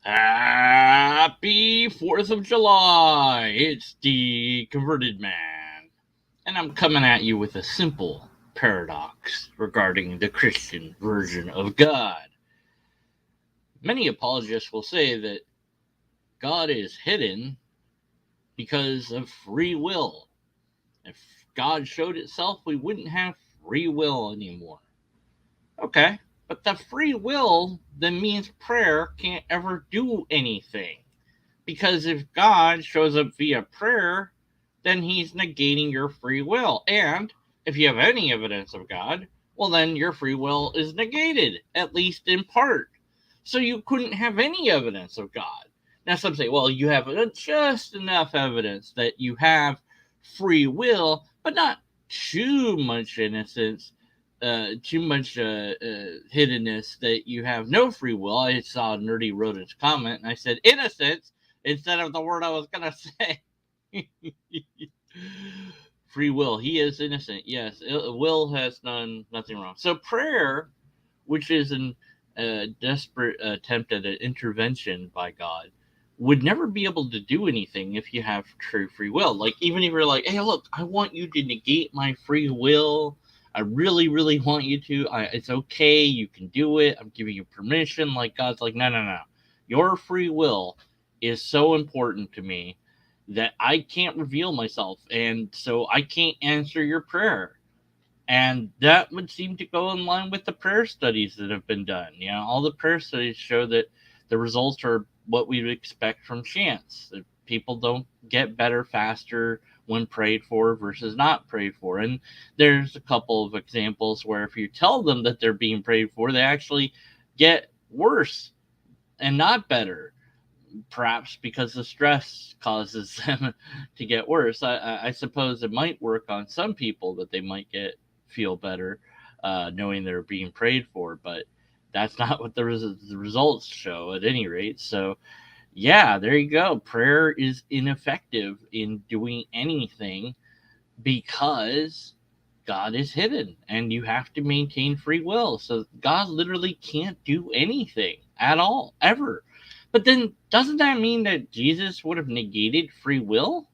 Happy 4th of July! It's the Converted Man. And I'm coming at you with a simple paradox regarding the Christian version of God. Many apologists will say that God is hidden because of free will. If God showed itself, we wouldn't have free will anymore. Okay, but the free will then means prayer can't ever do anything. Because if God shows up via prayer, then he's negating your free will. And if you have any evidence of God, well, then your free will is negated, at least in part. So you couldn't have any evidence of God. Now, some say, well, you have just enough evidence that you have free will, but not too much innocence, too much hiddenness that you have no free will. I saw Nerdy wrote his comment, and I said, innocence instead of the word I was going to say. Free will. He is innocent. Yes. Will has done nothing wrong. So prayer, which is a desperate attempt at an intervention by God, would never be able to do anything if you have true free will. Like, even if you're like, hey, look, I want you to negate my free will. I really, really want you to. It's okay. You can do it. I'm giving you permission. Like, God's like, no, no, no. Your free will is so important to me that I can't reveal myself. And so I can't answer your prayer. And that would seem to go in line with the prayer studies that have been done. You know, all the prayer studies show that the results are what we would expect from chance. That people don't get better faster when prayed for versus not prayed for. And there's a couple of examples where if you tell them that they're being prayed for, they actually get worse and not better. Perhaps because the stress causes them to get worse. I suppose it might work on some people that they might feel better knowing they're being prayed for, but that's not what the results show at any rate. So, yeah, there you go. Prayer is ineffective in doing anything because God is hidden and you have to maintain free will. So, God literally can't do anything at all, ever. But then, doesn't that mean that Jesus would have negated free will?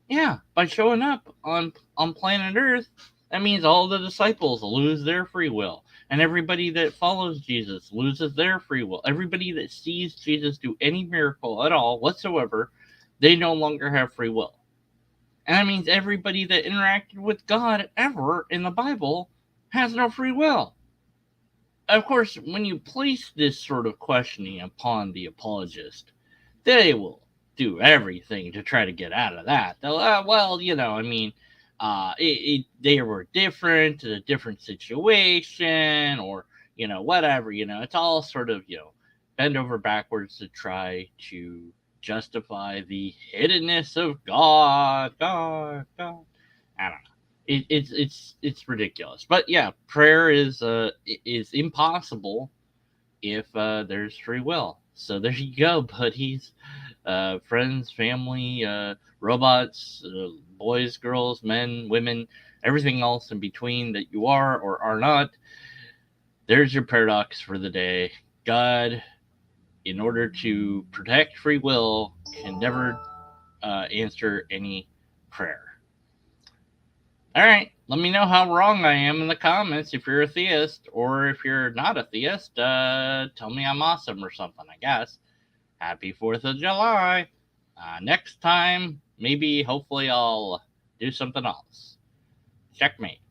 Yeah, by showing up on planet Earth, that means all the disciples lose their free will, and everybody that follows Jesus loses their free will. Everybody that sees Jesus do any miracle at all whatsoever, they no longer have free will. And that means everybody that interacted with God ever in the Bible has no free will. Of course, when you place this sort of questioning upon the apologist, they will do everything to try to get out of that. They'll, well, I mean, they were different, a different situation, or, whatever, it's all sort of, bend over backwards to try to justify the hiddenness of God. I don't know. It's ridiculous, but yeah, prayer is impossible if there's free will. So there you go, buddies, friends, family, robots, boys, girls, men, women, everything else in between that you are or are not. There's your paradox for the day. God, in order to protect free will, can never answer any prayer. All right, let me know how wrong I am in the comments if you're a theist, or if you're not a theist, tell me I'm awesome or something, I guess. Happy 4th of July. Next time, maybe, hopefully, I'll do something else. Checkmate.